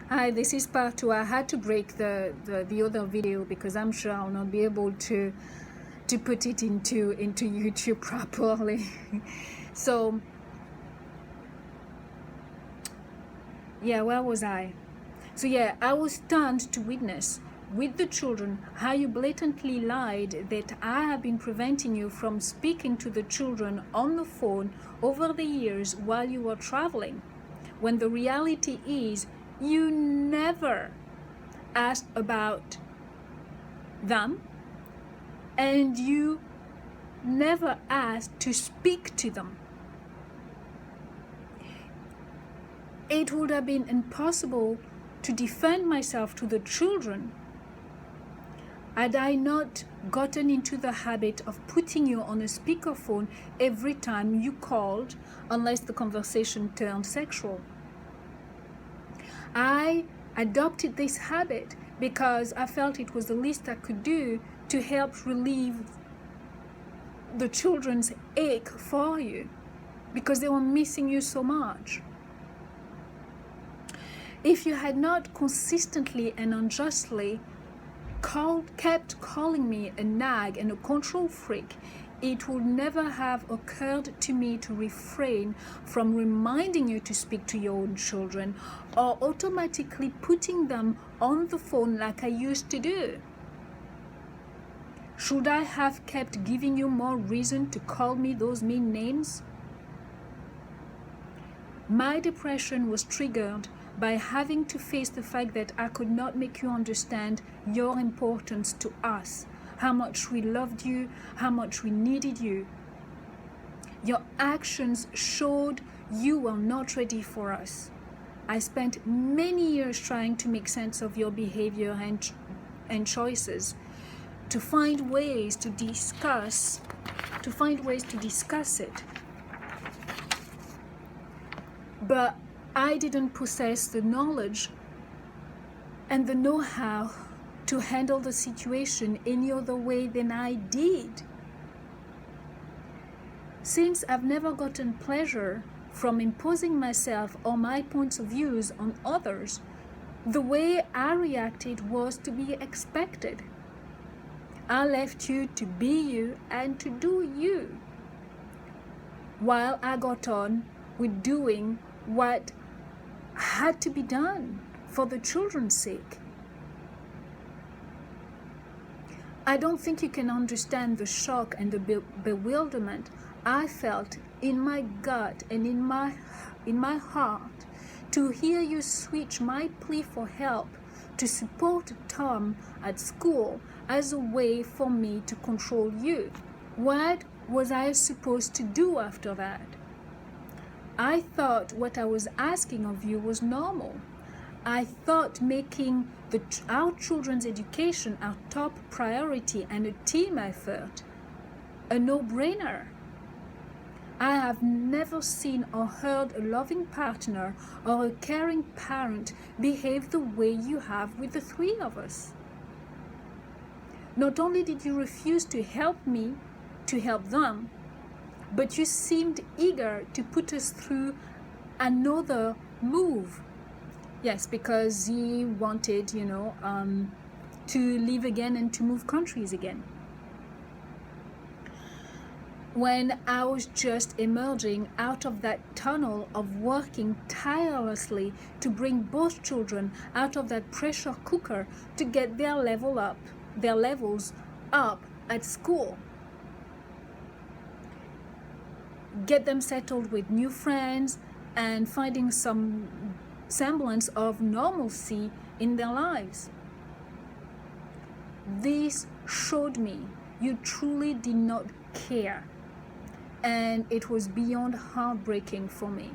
Hi, this is part 2. I had to break the other video because I'm sure I'll not be able to put it into YouTube properly. So yeah, where was I? So yeah, I was stunned to witness with the children how you blatantly lied that I have been preventing you from speaking to the children on the phone over the years while you were traveling, when the reality is you never asked about them and you never asked to speak to them. It would have been impossible to defend myself to the children had I not gotten into the habit of putting you on a speakerphone every time you called, unless the conversation turned sexual. I adopted this habit because I felt it was the least I could do to help relieve the children's ache for you, because they were missing you so much. If you had not consistently and unjustly kept calling me a nag and a control freak, it would never have occurred to me to refrain from reminding you to speak to your own children or automatically putting them on the phone like I used to do. Should I have kept giving you more reason to call me those mean names? My depression was triggered by having to face the fact that I could not make you understand your importance to us, how much we loved you, how much we needed you. Your actions showed you were not ready for us. I spent many years trying to make sense of your behavior and choices, to find ways to discuss it. But I didn't possess the knowledge and the know-how to handle the situation any other way than I did. Since I've never gotten pleasure from imposing myself or my points of views on others, the way I reacted was to be expected. I left you to be you and to do you, while I got on with doing what had to be done for the children's sake. I don't think you can understand the shock and the bewilderment I felt in my gut and in my heart to hear you switch my plea for help to support Tom at school as a way for me to control you. What was I supposed to do after that? I thought what I was asking of you was normal. I thought making our children's education our top priority and a team effort a no-brainer. I have never seen or heard a loving partner or a caring parent behave the way you have with the three of us. Not only did you refuse to help me, to help them, but you seemed eager to put us through another move. Yes, because he wanted, to live again and to move countries again. When I was just emerging out of that tunnel of working tirelessly to bring both children out of that pressure cooker to get their levels up at school. Get them settled with new friends and finding some semblance of normalcy in their lives. This showed me you truly did not care, and it was beyond heartbreaking for me.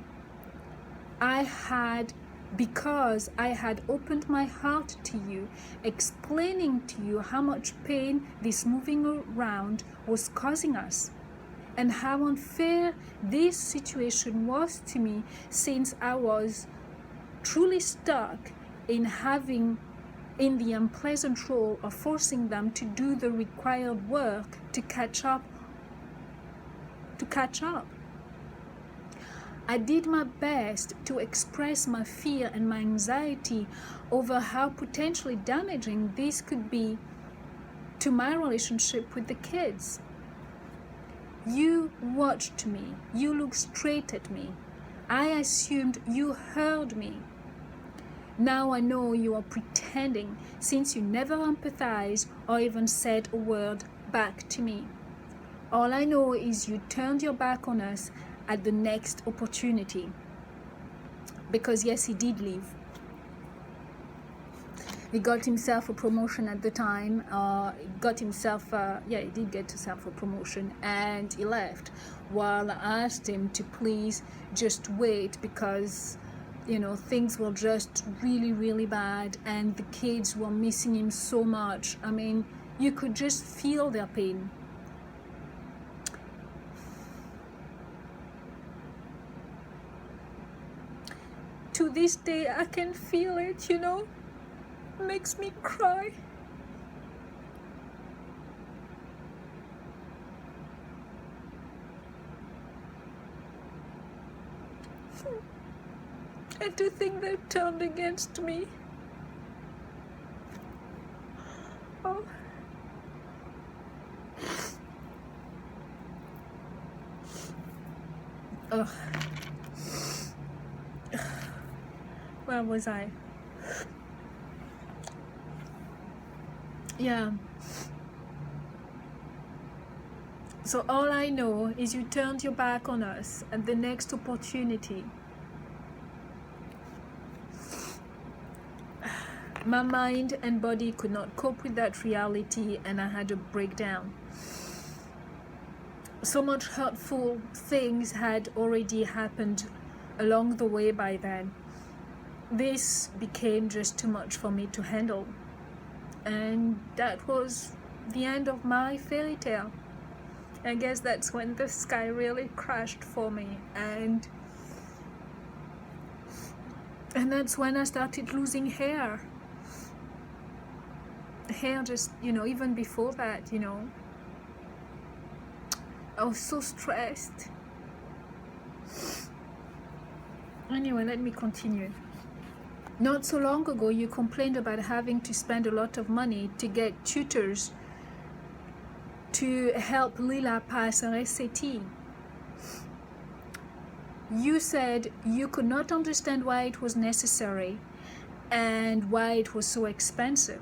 Because I had opened my heart to you, explaining to you how much pain this moving around was causing us, and how unfair this situation was to me, since I was truly stuck in the unpleasant role of forcing them to do the required work to catch up. I did my best to express my fear and my anxiety over how potentially damaging this could be to my relationship with the kids. You watched me. You looked straight at me. I assumed you heard me. Now I know you are pretending, since you never empathized or even said a word back to me. All I know is you turned your back on us at the next opportunity. Because yes, he did leave. He got himself a promotion at the time. He did get himself a promotion, and he left. While I asked him to please just wait, because things were just really, really bad, and the kids were missing him so much. I mean, you could just feel their pain. To this day, I can feel it, makes me cry. And to think they've turned against me. Oh. Ugh. Where was I? Yeah. So all I know is you turned your back on us at the next opportunity. My mind and body could not cope with that reality, and I had a breakdown. So much hurtful things had already happened along the way by then. This became just too much for me to handle. And that was the end of my fairy tale. I guess that's when the sky really crashed for me. And that's when I started losing hair. Hair just, even before that, I was so stressed. Anyway, let me continue. Not so long ago, you complained about having to spend a lot of money to get tutors to help Lila pass her SAT. You said you could not understand why it was necessary and why it was so expensive.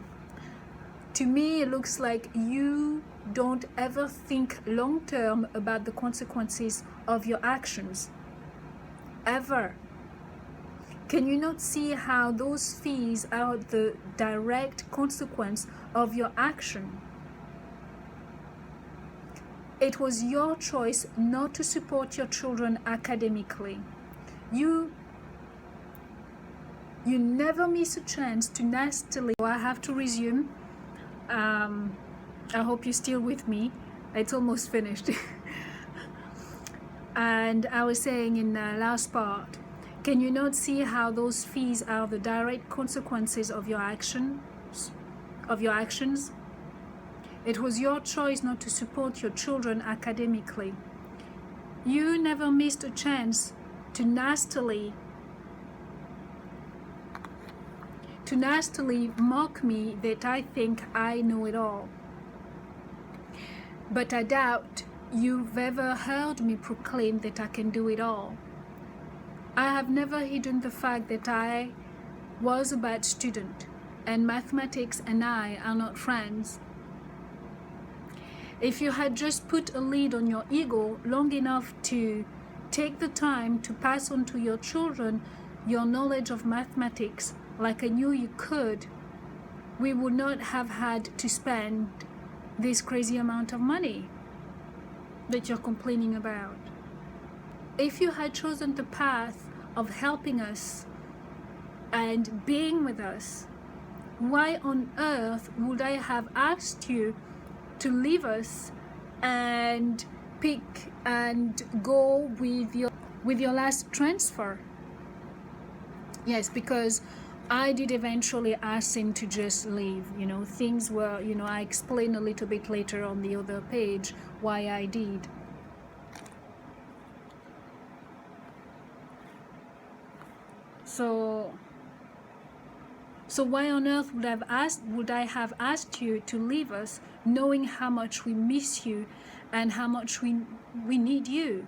To me, it looks like you don't ever think long term about the consequences of your actions. Ever. Can you not see how those fees are the direct consequence of your action? It was your choice not to support your children academically. You never miss a chance to nastily. I have to resume. I hope you're still with me. It's almost finished. And I was saying in the last part, can you not see how those fees are the direct consequences of your actions? It was your choice not to support your children academically. You never missed a chance to nastily mock me that I think I know it all. But I doubt you've ever heard me proclaim that I can do it all. I have never hidden the fact that I was a bad student, and mathematics and I are not friends. If you had just put a lid on your ego long enough to take the time to pass on to your children your knowledge of mathematics, like I knew you could, we would not have had to spend this crazy amount of money that you're complaining about. If you had chosen the path of helping us and being with us, why on earth would I have asked you to leave us and pick and go with your last transfer? Yes, because I did eventually ask him to just leave. Things were, I explain a little bit later on the other page why I did. So why on earth would I have asked you to leave us, knowing how much we miss you and how much we need you?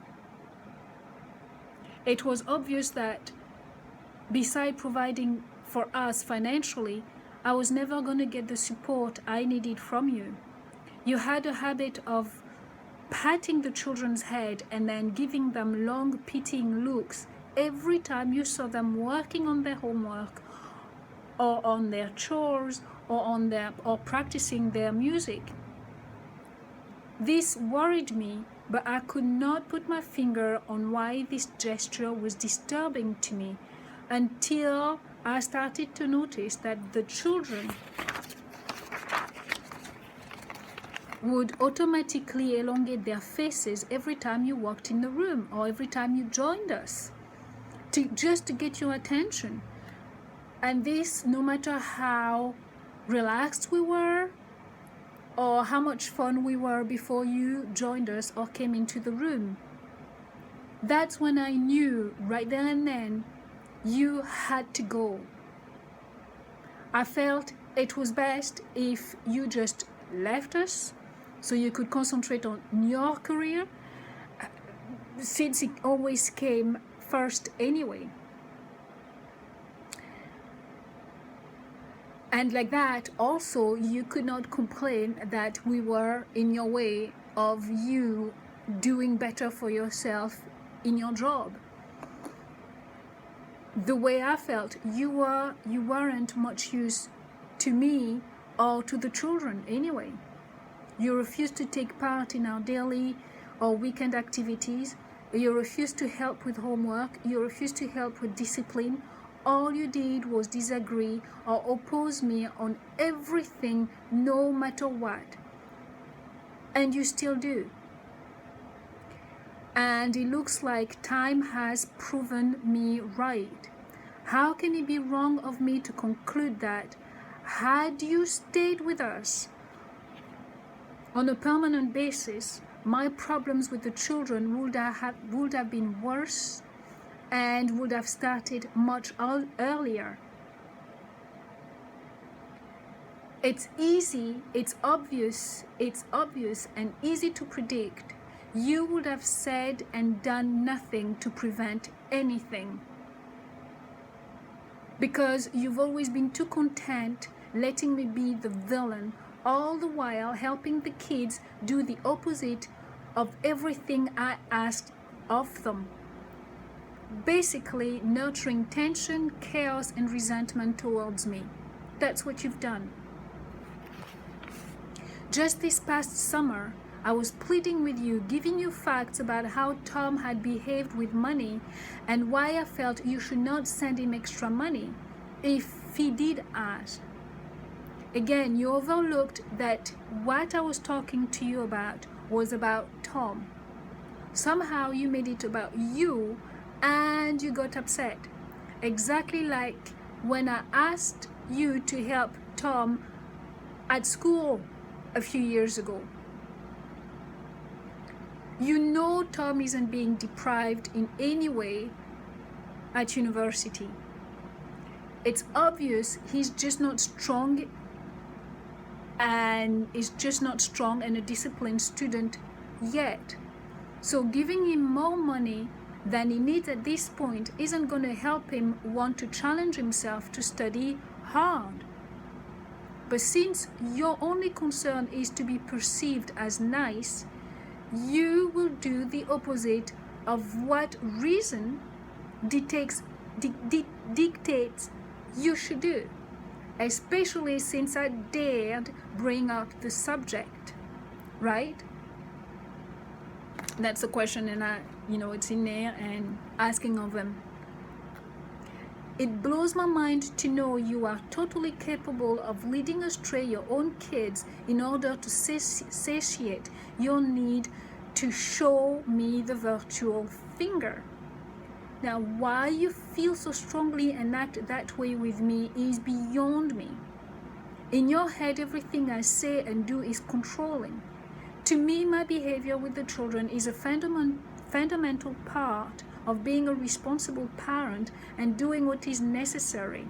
It was obvious that beside providing for us financially, I was never going to get the support I needed from you. You had a habit of patting the children's head and then giving them long pitying looks every time you saw them working on their homework or on their chores or practicing their music. This worried me, but I could not put my finger on why this gesture was disturbing to me until I started to notice that the children would automatically elongate their faces every time you walked in the room or every time you joined us, just to get your attention. And this, no matter how relaxed we were or how much fun we were before you joined us or came into the room. That's when I knew right there and then you had to go. I felt it was best if you just left us so you could concentrate on your career, since it always came first anyway. And like that, also, you could not complain that we were in your way of you doing better for yourself in your job. The way I felt, you weren't much use to me or to the children anyway. You refused to take part in our daily or weekend activities. You refused to help with homework. You refused to help with discipline. All you did was disagree or oppose me on everything, no matter what. And you still do. And it looks like time has proven me right. How can it be wrong of me to conclude that had you stayed with us on a permanent basis, my problems with the children would have been worse and would have started much earlier? It's easy, it's obvious and easy to predict. You would have said and done nothing to prevent anything, because you've always been too content letting me be the villain, all the while helping the kids do the opposite of everything I asked of them. Basically nurturing tension, chaos, and resentment towards me. That's what you've done. Just this past summer, I was pleading with you, giving you facts about how Tom had behaved with money and why I felt you should not send him extra money if he did ask. Again, you overlooked that what I was talking to you about was about Tom. Somehow you made it about you and you got upset. Exactly like when I asked you to help Tom at school a few years ago. You know Tom isn't being deprived in any way at university. It's obvious he's just not strong and a disciplined student yet. So giving him more money than he needs at this point isn't going to help him want to challenge himself to study hard. But since your only concern is to be perceived as nice, you will do the opposite of what reason dictates you should do, especially since I dared bring up the subject, right? That's a question, and it's in there and asking of them. It blows my mind to know you are totally capable of leading astray your own kids in order to satiate your need to show me the virtual finger. Now, why you feel so strongly and act that way with me is beyond me. In your head, everything I say and do is controlling. To me, my behavior with the children is a fundamental part of being a responsible parent and doing what is necessary.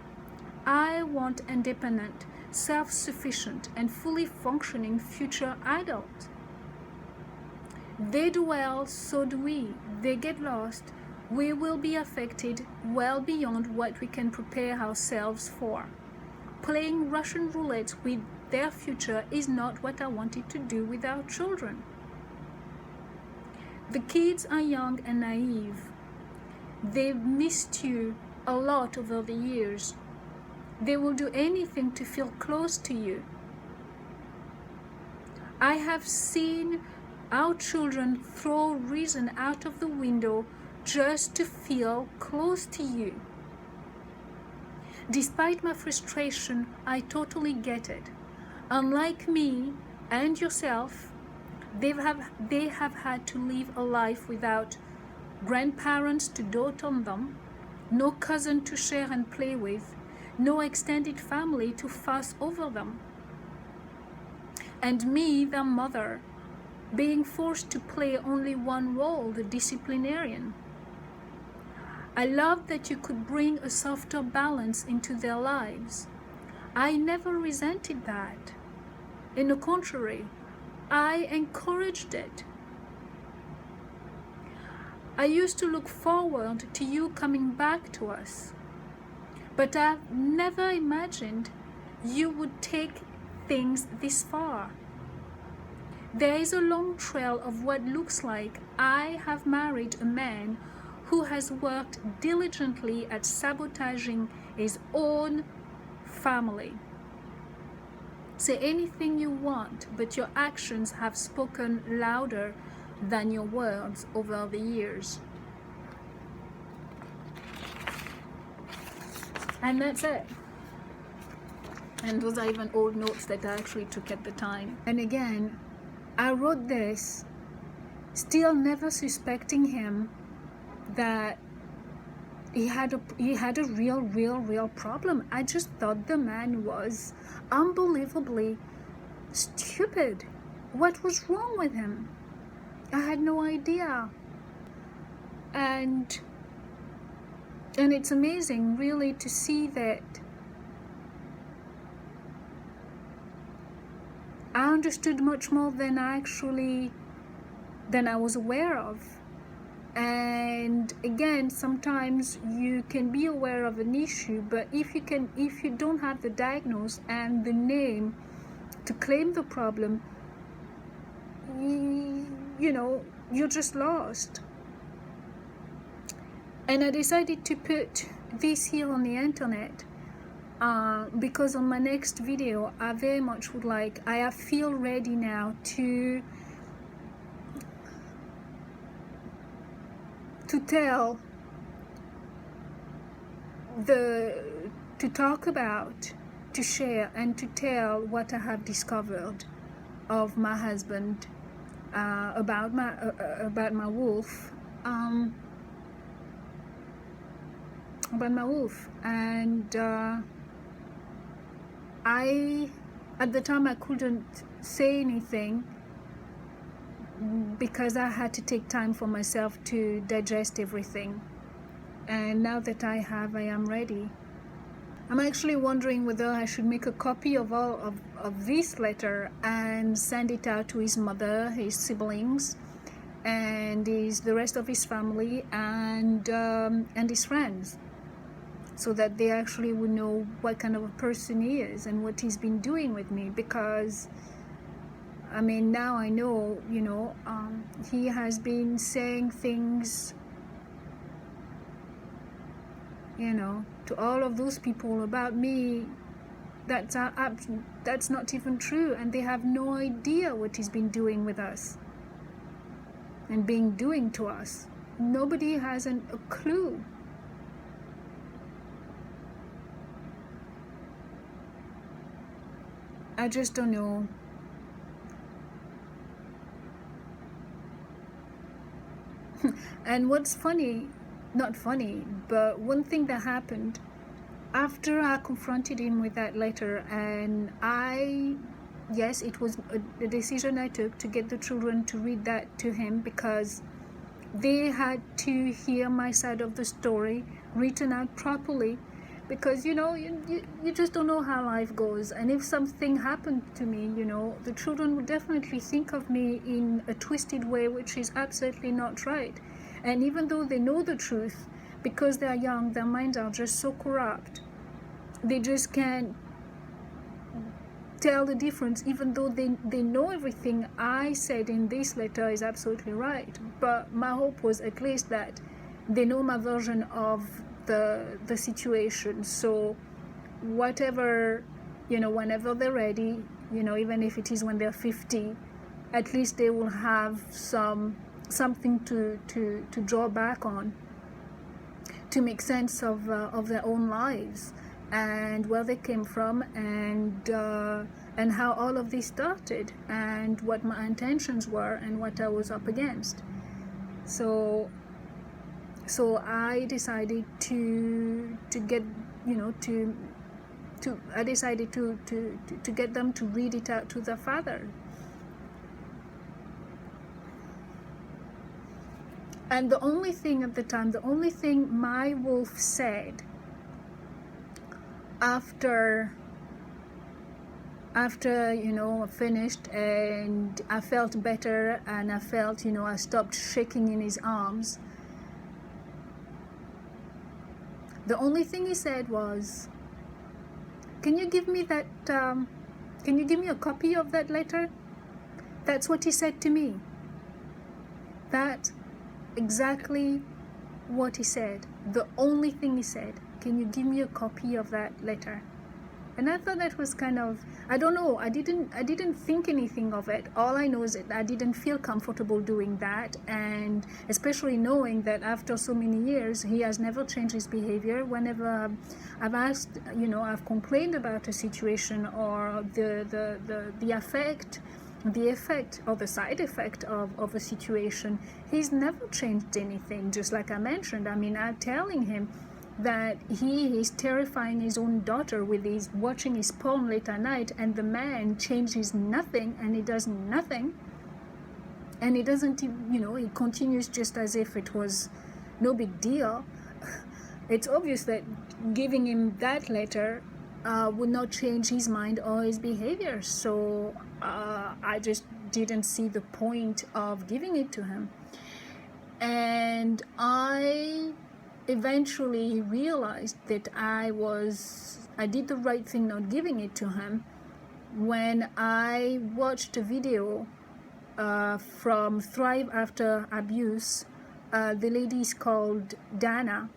I want independent, self-sufficient, and fully functioning future adults. They do well, so do we. They get lost, we will be affected well beyond what we can prepare ourselves for. Playing Russian roulette with their future is not what I wanted to do with our children. The kids are young and naive. They've missed you a lot over the years. They will do anything to feel close to you. I have seen our children throw reason out of the window just to feel close to you. Despite my frustration, I totally get it. Unlike me and yourself, they have had to live a life without grandparents to dote on them, no cousin to share and play with, no extended family to fuss over them. And me, their mother, being forced to play only one role, the disciplinarian. I love that you could bring a softer balance into their lives. I never resented that. In the contrary, I encouraged it. I used to look forward to you coming back to us, but I never imagined you would take things this far. There is a long trail of what looks like I have married a man who has worked diligently at sabotaging his own family. Say anything you want, but your actions have spoken louder than your words over the years. And that's it. And those are even old notes that I actually took at the time. And again, I wrote this still never suspecting him that he had a real problem. I just thought the man was unbelievably stupid. What was wrong with him? I had no idea. And it's amazing really to see that I understood much more than I was aware of. And again, sometimes you can be aware of an issue, but if you don't have the diagnosis and the name to claim the problem, you're just lost. And I decided to put this here on the internet because on my next video, I very much would like, I feel ready now to talk about, to share and to tell what I have discovered of my husband, about my wolf, and at the time I couldn't say anything because I had to take time for myself to digest everything. And now that I am ready. I'm actually wondering whether I should make a copy of all of this letter and send it out to his mother, his siblings, and the rest of his family, and his friends, so that they actually would know what kind of a person he is and what he's been doing with me. Because I mean, now I know, he has been saying things, to all of those people about me that's not even true, and they have no idea what he's been doing with us and doing to us. Nobody has a clue. I just don't know. And what's funny, not funny, but one thing that happened after I confronted him with that letter, and yes, it was a decision I took to get the children to read that to him, because They had to hear my side of the story written out properly, because you just don't know how life goes, and if something happened to me, the children would definitely think of me in a twisted way, which is absolutely not right. And even though they know the truth, because they are young, their minds are just so corrupt, they just can't tell the difference, even though they know everything I said in this letter is absolutely right. But my hope was at least that they know my version of the situation. So whatever, whenever they're ready, even if it is when they're 50, at least they will have something to draw back on, to make sense of their own lives, and where they came from, and how all of this started, and what my intentions were, and what I was up against. So I decided to get, I decided to get them to read it out to their father. And the only thing at the time, the only thing my wolf said after finished, and I felt better, and I felt, I stopped shaking in his arms, the only thing he said was, can you give me that, can you give me a copy of that letter? That's what he said to me. That's exactly what he said. The only thing he said, can you give me a copy of that letter? And I thought that was kind of, I don't know, I didn't think anything of it. All I know is that I didn't feel comfortable doing that, and especially knowing that after so many years, he has never changed his behavior. Whenever I've asked, I've complained about a situation, or the effect or the side effect of a situation, he's never changed anything. Just like I mentioned, I'm telling him that he is terrifying his own daughter with his watching his porn late at night, and the man changes nothing, and he does nothing, and he doesn't, he continues just as if it was no big deal. It's obvious that giving him that letter would not change his mind or his behavior. So I just didn't see the point of giving it to him. And I eventually realized that I did the right thing not giving it to him when I watched a video from Thrive After Abuse. The lady is called Dana,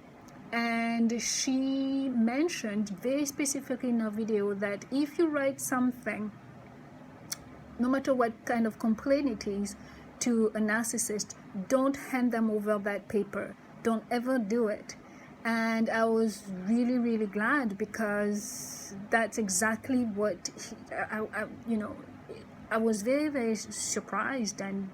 and she mentioned very specifically in her video that if you write something, no matter what kind of complaint it is, to a narcissist, don't hand them over that paper. Don't ever do it. And I was really, really glad, because that's exactly what I was very, very surprised, and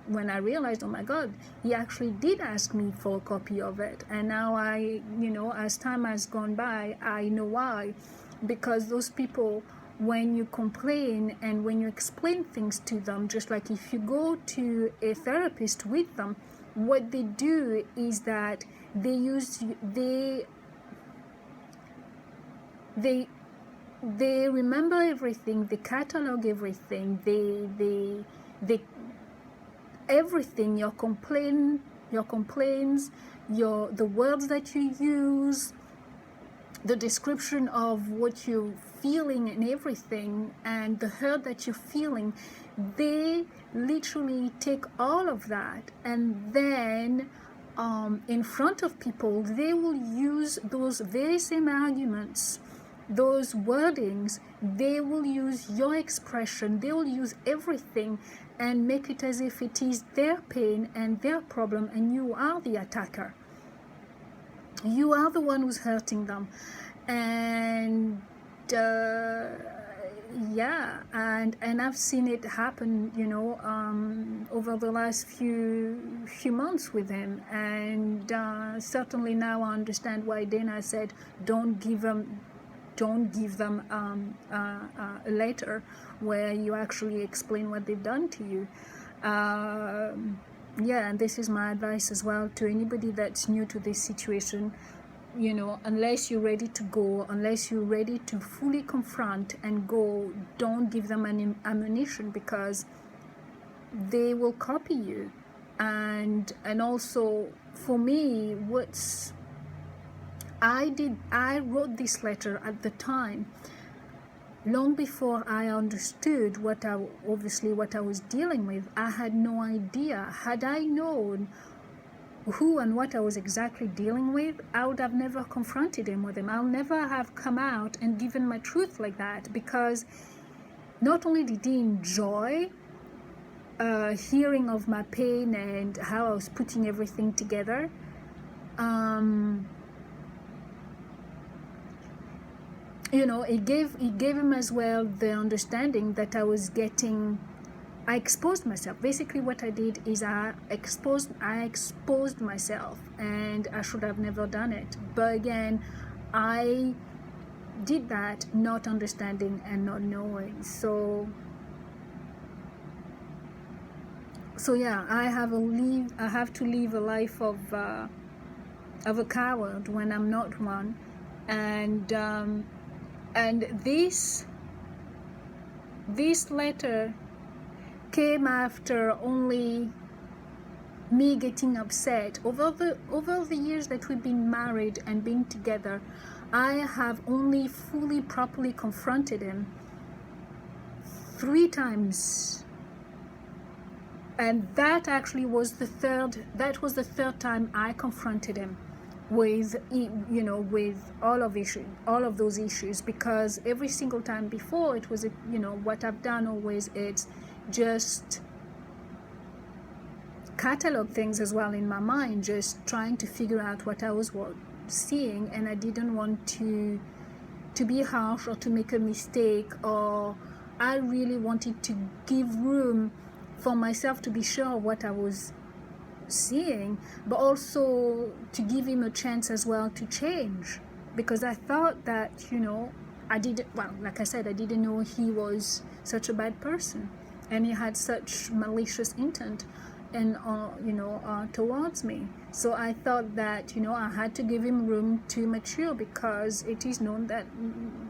when I realized, oh my God, he actually did ask me for a copy of it. And now as time has gone by, I know why. Because those people, when you complain and when you explain things to them, just like if you go to a therapist with them, what they do is that they remember everything, they catalog everything, they everything, your complaints, the words that you use, the description of what you're feeling and everything, and the hurt that you're feeling. They literally take all of that, and then in front of people, they will use those very same arguments, those wordings. They will use your expression, they will use everything, and make it as if it is their pain and their problem, and you are the attacker. You are the one who's hurting them. And yeah, and I've seen it happen, over the last few months with him. And certainly now I understand why Dana said, don't give them a letter where you actually explain what they've done to you. yeah, and this is my advice as well to anybody that's new to this situation. You know, unless you're ready to go, unless you're ready to fully confront and go, don't give them an ammunition, because they will copy you. And also for me, I wrote this letter at the time, long before I understood what I was dealing with. I had no idea. Had I known who and what I was exactly dealing with, I would have never confronted him with him. I'll never have come out and given my truth like that, because not only did he enjoy hearing of my pain and how I was putting everything together, you know, it gave him as well the understanding that I exposed myself. Basically what I did is I exposed myself, and I should have never done it. But again, I did that not understanding and not knowing. So yeah, I have to live a life of a coward when I'm not one. And this letter came after only me getting upset. Over the years that we've been married and been together, I have only fully properly confronted him 3 times, and that actually was the third time I confronted him with, you know, with all of those issues, because every single time before, it was, you know, what I've done always, it's just catalog things as well in my mind, just trying to figure out what I was seeing, and I didn't want to be harsh or to make a mistake, or I really wanted to give room for myself to be sure of what I was seeing, but also to give him a chance as well to change, because I thought that, you know, like I said, I didn't know he was such a bad person, and he had such malicious intent and towards me. So I thought that, you know, I had to give him room to mature, because it is known that,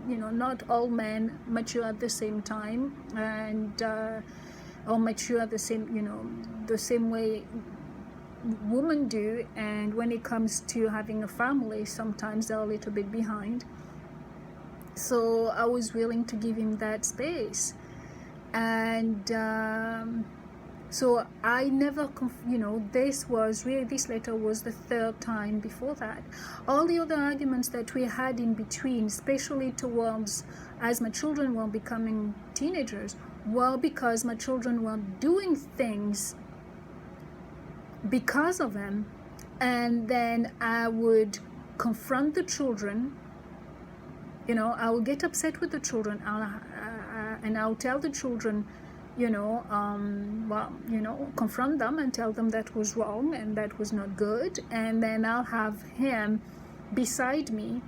you know, not all men mature at the same time, and or mature at the same way women do. And when it comes to having a family, sometimes they're a little bit behind. So I was willing to give him that space. And so I never, this letter was the 3rd time. Before that, all the other arguments that we had in between, especially towards as my children were becoming teenagers, were because my children were doing things because of him. And then I would confront the children, you know, I would get upset with the children, and I'll tell the children, confront them and tell them that was wrong and that was not good. And then I'll have him beside me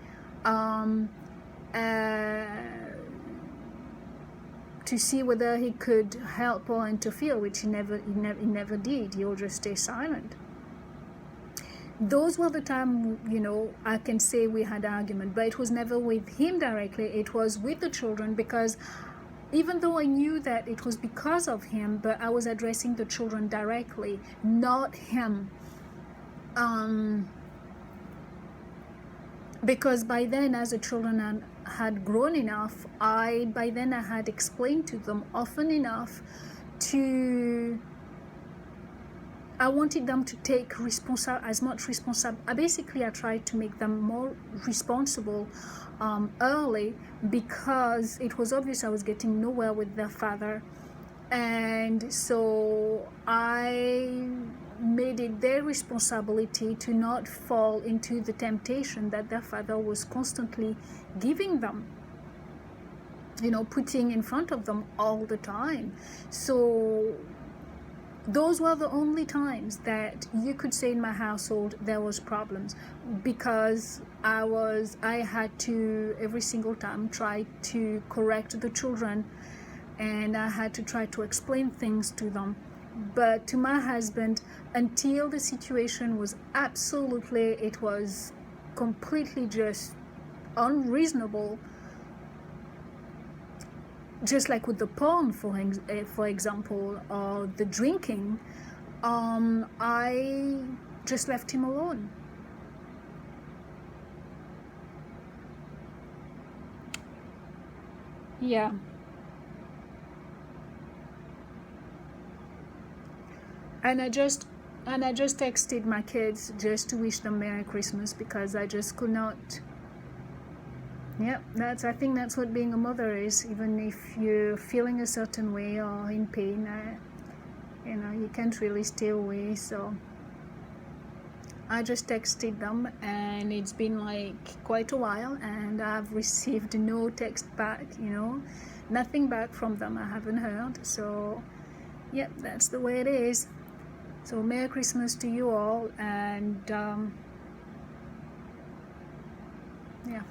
to see whether he could help or interfere, which he never did. He'll just stay silent. Those were the time, I can say we had argument, but it was never with him directly. It was with the children, because even though I knew that it was because of him, but I was addressing the children directly, not him. Because by then, as the children had grown enough, I had explained to them often enough I wanted them to take as much responsibility. I tried to make them more responsible early, because it was obvious I was getting nowhere with their father. And so I made it their responsibility to not fall into the temptation that their father was constantly giving them, putting in front of them all the time. So those were the only times that you could say in my household there was problems, because I had to every single time try to correct the children, and I had to try to explain things to them. But to my husband, until the situation was absolutely, it was completely just unreasonable, just like with the porn, for example, or the drinking, I just left him alone. Yeah. And I just texted my kids just to wish them Merry Christmas, because I just could not. Yeah, I think that's what being a mother is. Even if you're feeling a certain way or in pain, you can't really stay away. So I just texted them, and it's been like quite a while, and I've received no text back, nothing back from them. I haven't heard. So yeah, that's the way it is. So Merry Christmas to you all, and yeah.